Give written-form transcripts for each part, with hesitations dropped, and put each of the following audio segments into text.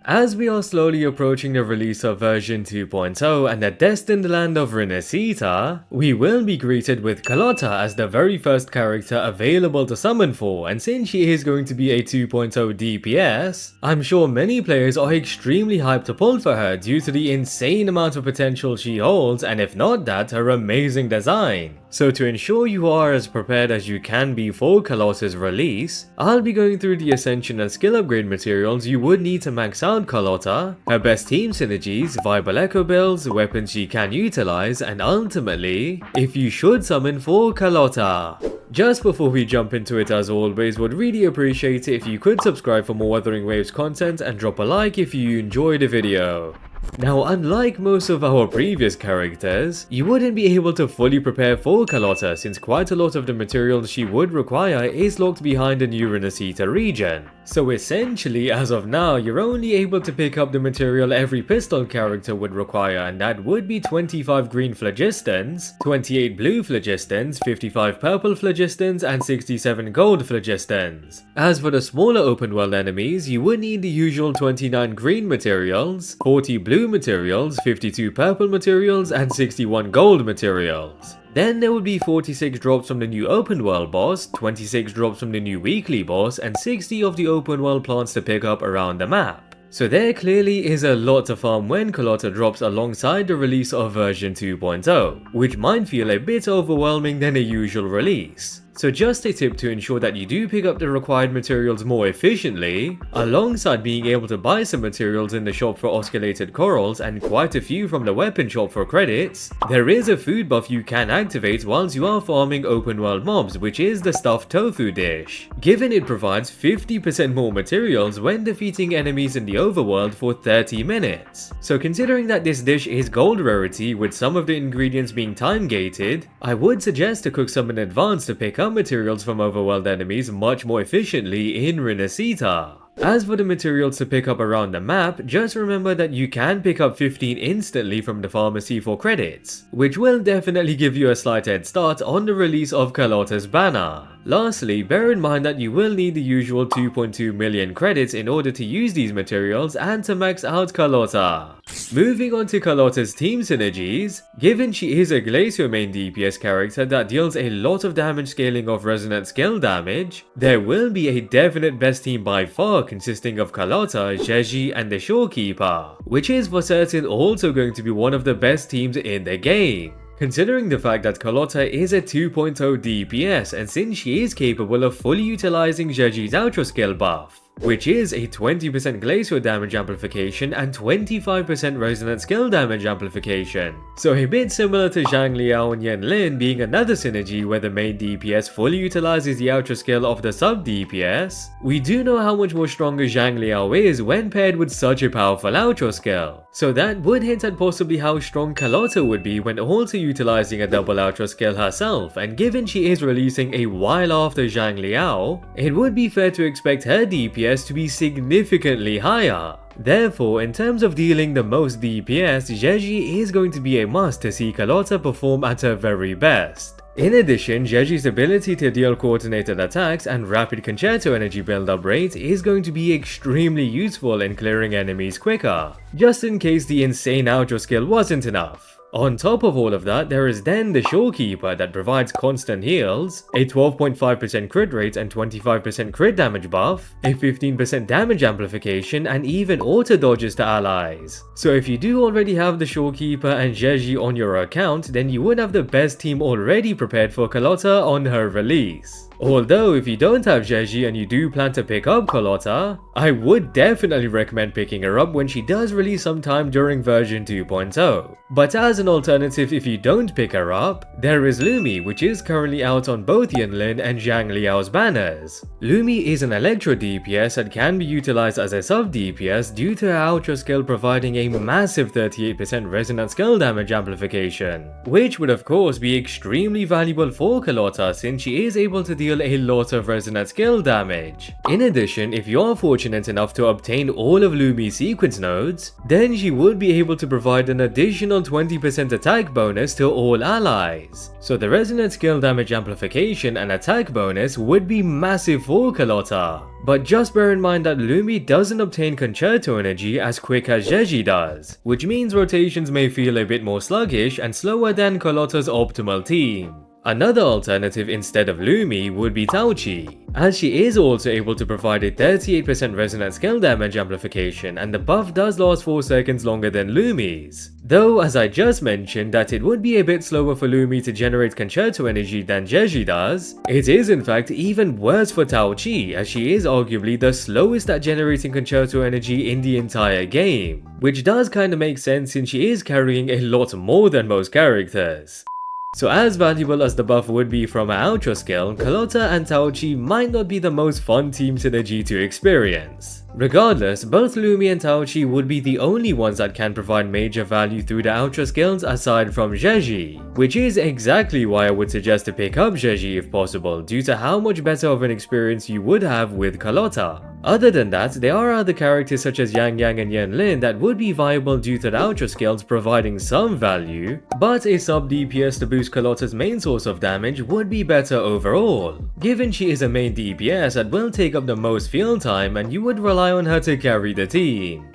As we are slowly approaching the release of version 2.0 and the destined land of Renacita, we will be greeted with Carlotta as the very first character available to summon for, and since she is going to be a 2.0 DPS, I'm sure many players are extremely hyped to pull for her due to the insane amount of potential she holds, and if not that, her amazing design. So to ensure you are as prepared as you can be for Carlotta's release, I'll be going through the Ascension and skill upgrade materials you would need to max out Carlotta, her best team synergies, viable echo builds, weapons she can utilize, and ultimately, if you should summon for Carlotta. Just before we jump into it, as always, would really appreciate it if you could subscribe for more WutheringWaves content and drop a like if you enjoyed the video. Now, unlike most of our previous characters, you wouldn't be able to fully prepare for Carlotta since quite a lot of the materials she would require is locked behind the new Renacita region. So essentially, as of now, you're only able to pick up the material every pistol character would require, and that would be 25 green phlogistons, 28 blue phlogistons, 55 purple phlogistons, and 67 gold phlogistons. As for the smaller open world enemies, you would need the usual 29 green materials, 40 blue materials, 52 purple materials, and 61 gold materials. Then there would be 46 drops from the new open world boss, 26 drops from the new weekly boss, and 60 of the open world plants to pick up around the map. So there clearly is a lot to farm when Carlotta drops alongside the release of version 2.0, which might feel a bit overwhelming than a usual release. So just a tip to ensure that you do pick up the required materials more efficiently, alongside being able to buy some materials in the shop for osculated corals and quite a few from the weapon shop for credits, there is a food buff you can activate whilst you are farming open world mobs, which is the stuffed tofu dish, given it provides 50% more materials when defeating enemies in the overworld for 30 minutes. So considering that this dish is gold rarity with some of the ingredients being time gated, I would suggest to cook some in advance to pick up materials from overworld enemies much more efficiently in Renacita. As for the materials to pick up around the map, just remember that you can pick up 15 instantly from the pharmacy for credits, which will definitely give you a slight head start on the release of Carlotta's banner. Lastly, bear in mind that you will need the usual 2.2 million credits in order to use these materials and to max out Carlotta. Moving on to Carlotta's team synergies, given she is a Glacier main DPS character that deals a lot of damage scaling of resonant skill damage, there will be a definite best team by far consisting of Carlotta, Zhezhi, and the Shorekeeper, which is for certain also going to be one of the best teams in the game. Considering the fact that Carlotta is a 2.0 DPS, and since she is capable of fully utilizing Zhezhi's outro skill buff, which is a 20% glacier damage amplification and 25% resonant skill damage amplification. So a bit similar to XiangliYao and Yinlin being another synergy where the main DPS fully utilizes the outro skill of the sub DPS, we do know how much more stronger XiangliYao is when paired with such a powerful outro skill. So that would hint at possibly how strong Carlotta would be when also utilizing a double outro skill herself, and given she is releasing a while after XiangliYao, it would be fair to expect her DPS to be significantly higher. Therefore, in terms of dealing the most DPS, Zhezhi is going to be a must to see Carlotta perform at her very best. In addition, Zhezhi's ability to deal coordinated attacks and rapid concerto energy build-up rate is going to be extremely useful in clearing enemies quicker, just in case the insane outro skill wasn't enough. On top of all of that, there is then the Shorekeeper that provides constant heals, a 12.5% crit rate and 25% crit damage buff, a 15% damage amplification, and even auto dodges to allies. So if you do already have the Shorekeeper and Zhezhi on your account, then you would have the best team already prepared for Carlotta on her release. Although if you don't have Zhezhi and you do plan to pick up Carlotta, I would definitely recommend picking her up when she does release sometime during version 2.0. But as an alternative, if you don't pick her up, there is Lumi, which is currently out on both Yinlin and XiangliYao's banners. Lumi is an electro DPS that can be utilized as a sub DPS due to her outro skill providing a massive 38% resonant skill damage amplification, which would of course be extremely valuable for Carlotta since she is able to deal deal a lot of resonant skill damage. In addition, if you are fortunate enough to obtain all of Lumi's sequence nodes, then she would be able to provide an additional 20% attack bonus to all allies. So the resonant skill damage amplification and attack bonus would be massive for Carlotta. But just bear in mind that Lumi doesn't obtain concerto energy as quick as Zhezhi does, which means rotations may feel a bit more sluggish and slower than Carlotta's optimal team. Another alternative instead of Lumi would be Tauchi, as she is also able to provide a 38% resonant skill damage amplification, and the buff does last 4 seconds longer than Lumi's. Though, as I just mentioned that it would be a bit slower for Lumi to generate concerto energy than Zhezhi does, it is in fact even worse for Tauchi, as she is arguably the slowest at generating concerto energy in the entire game, which does kinda make sense since she is carrying a lot more than most characters. So as valuable as the buff would be from her outro skill, Carlotta and Tauchi might not be the most fun team synergy to experience. Regardless, both Lumi and Tauchi would be the only ones that can provide major value through the outro skills aside from Zhezhi, which is exactly why I would suggest to pick up Zhezhi if possible, due to how much better of an experience you would have with Carlotta. Other than that, there are other characters such as Yangyang and Yinlin that would be viable due to the outro skills providing some value, but a sub DPS to boost Carlotta's main source of damage would be better overall, given she is a main DPS that will take up the most field time and you would rely on her to carry the team.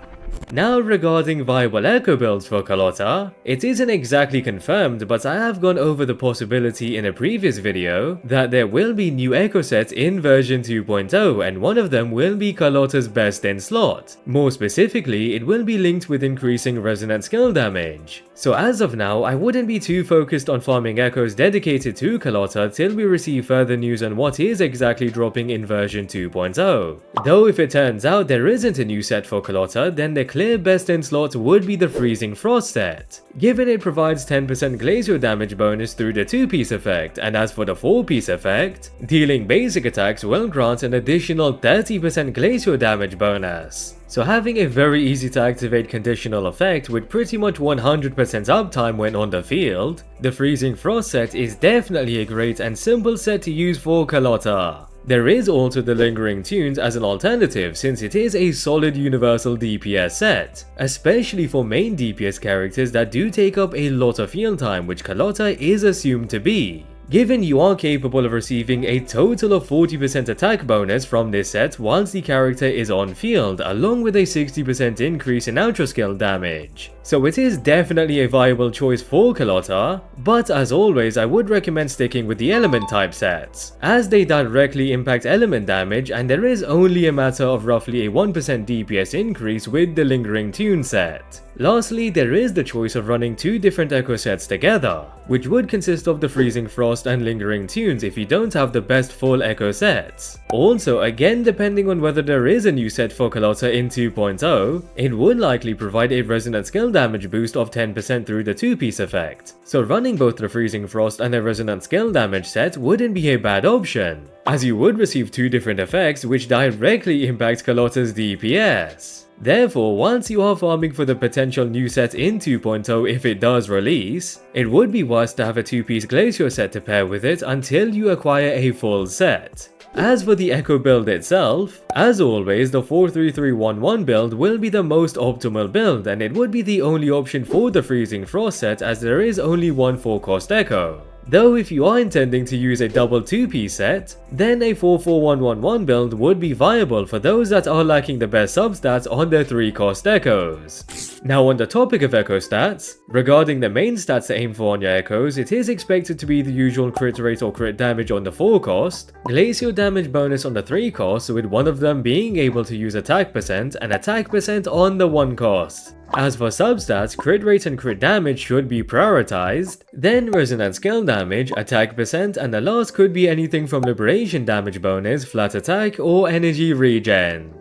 Now regarding viable echo builds for Carlotta, it isn't exactly confirmed, but I have gone over the possibility in a previous video that there will be new echo sets in version 2.0 and one of them will be Carlotta's best in slot. More specifically, it will be linked with increasing resonant skill damage. So as of now, I wouldn't be too focused on farming echoes dedicated to Carlotta till we receive further news on what is exactly dropping in version 2.0. Though if it turns out there isn't a new set for Carlotta, then the clear best in slot would be the Freezing Frost set, given it provides 10% glacial damage bonus through the 2-piece effect, and as for the 4-piece effect, dealing basic attacks will grant an additional 30% glacial damage bonus. So having a very easy to activate conditional effect with pretty much 100% uptime when on the field, the Freezing Frost set is definitely a great and simple set to use for Carlotta. There is also the Lingering Tunes as an alternative since it is a solid universal DPS set, especially for main DPS characters that do take up a lot of field time, which Carlotta is assumed to be. Given you are capable of receiving a total of 40% attack bonus from this set whilst the character is on field, along with a 60% increase in outro skill damage. So it is definitely a viable choice for Carlotta, but as always I would recommend sticking with the element type sets, as they directly impact element damage and there is only a matter of roughly a 1% DPS increase with the Lingering Tune set. Lastly, there is the choice of running 2 different echo sets together, which would consist of the Freezing Frost and Lingering Tunes if you don't have the best full echo sets. Also, again depending on whether there is a new set for Carlotta in 2.0, it would likely provide a resonant skill damage boost of 10% through the 2-piece effect. So running both the Freezing Frost and a resonant skill damage set wouldn't be a bad option, as you would receive 2 different effects which directly impact Carlotta's DPS. Therefore, once you are farming for the potential new set in 2.0 if it does release, it would be wise to have a 2-piece Glacier set to pair with it until you acquire a full set. As for the Echo build itself, as always the 43311 build will be the most optimal build and it would be the only option for the Freezing Frost set as there is only one 4-cost Echo. Though if you are intending to use a double 2-piece set, then a 44111 build would be viable for those that are lacking the best substats on their 3-cost echoes. Now on the topic of echo stats, regarding the main stats to aim for on your echoes, it is expected to be the usual crit rate or crit damage on the 4-cost, glacial damage bonus on the 3-cost with one of them being able to use attack percent and attack percent on the 1-cost. As for substats, crit rate and crit damage should be prioritized, then resonant skill damage, attack percent, and the last could be anything from liberation damage bonus, flat attack, or energy regen.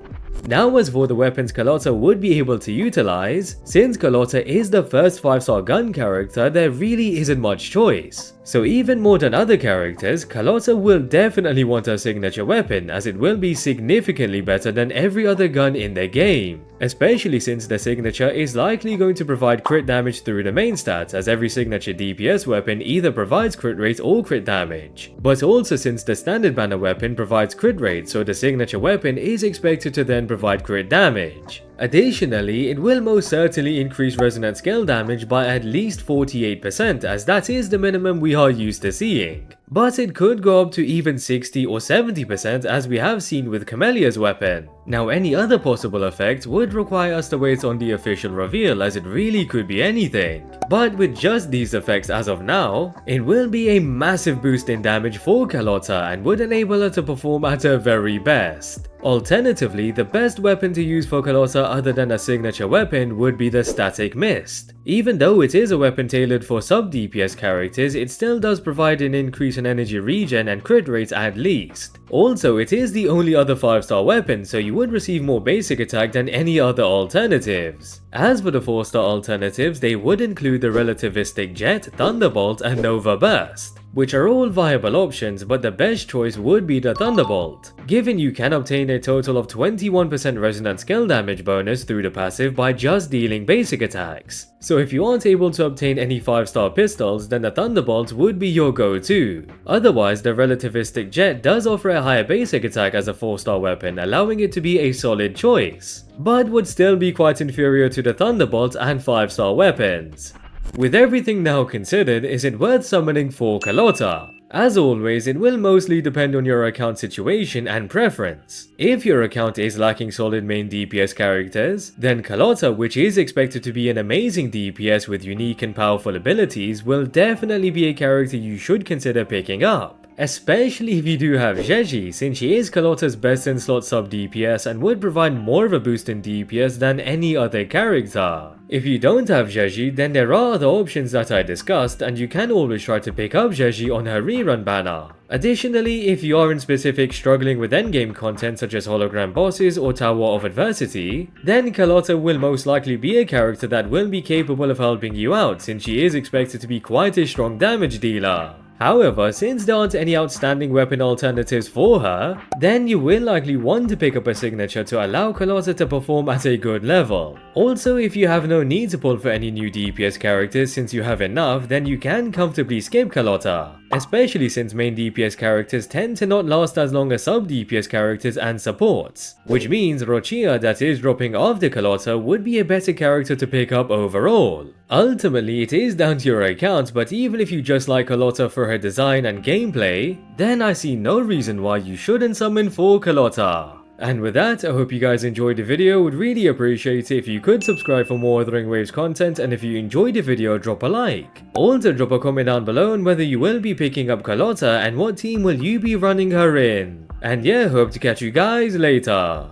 Now as for the weapons Carlotta would be able to utilize, since Carlotta is the first 5-star gun character, there really isn't much choice. So even more than other characters, Carlotta will definitely want her signature weapon, as it will be significantly better than every other gun in the game. Especially since the signature is likely going to provide crit damage through the main stats, as every signature DPS weapon either provides crit rate or crit damage. But also since the standard banner weapon provides crit rate, so the signature weapon is expected to then provide crit damage. Additionally, it will most certainly increase resonant scale damage by at least 48%, as that is the minimum we are used to seeing. But it could go up to even 60 or 70% as we have seen with Camellia's weapon. Now any other possible effect would require us to wait on the official reveal, as it really could be anything. But with just these effects as of now, it will be a massive boost in damage for Carlotta and would enable her to perform at her very best. Alternatively, the best weapon to use for Carlotta other than a signature weapon would be the Static Mist. Even though it is a weapon tailored for sub-DPS characters, it still does provide an increase in energy regen and crit rates at least. Also, it is the only other 5-star weapon, so you would receive more basic attack than any other alternatives. As for the 4-star alternatives, they would include the Relativistic Jet, Thunderbolt and Nova Burst, which are all viable options, but the best choice would be the Thunderbolt, given you can obtain a total of 21% resonant skill damage bonus through the passive by just dealing basic attacks. So if you aren't able to obtain any 5-star pistols, then the Thunderbolt would be your go-to. Otherwise, the Relativistic Jet does offer a higher basic attack as a 4-star weapon, allowing it to be a solid choice, but would still be quite inferior to the Thunderbolt and 5-star weapons. With everything now considered, is it worth summoning for Carlotta? As always, it will mostly depend on your account situation and preference. If your account is lacking solid main DPS characters, then Carlotta, which is expected to be an amazing DPS with unique and powerful abilities, will definitely be a character you should consider picking up. Especially if you do have Zhezhi, since she is Carlotta's best in slot sub DPS and would provide more of a boost in DPS than any other character. If you don't have Zhezhi, then there are other options that I discussed, and you can always try to pick up Zhezhi on her rerun banner. Additionally, if you are in specific struggling with endgame content such as hologram bosses or Tower of Adversity, then Carlotta will most likely be a character that will be capable of helping you out, since she is expected to be quite a strong damage dealer. However, since there aren't any outstanding weapon alternatives for her, then you will likely want to pick up a signature to allow Carlotta to perform at a good level. Also, if you have no need to pull for any new DPS characters since you have enough, then you can comfortably skip Carlotta. Especially since main DPS characters tend to not last as long as sub DPS characters and supports, which means Rochia that is dropping after Carlotta would be a better character to pick up overall. Ultimately, it is down to your account, but even if you just like Carlotta for her design and gameplay, then I see no reason why you shouldn't summon for Carlotta. And with that, I hope you guys enjoyed the video. Would really appreciate it if you could subscribe for more WutheringWaves content, and if you enjoyed the video, drop a like. Also drop a comment down below on whether you will be picking up Carlotta and what team will you be running her in. And yeah, hope to catch you guys later.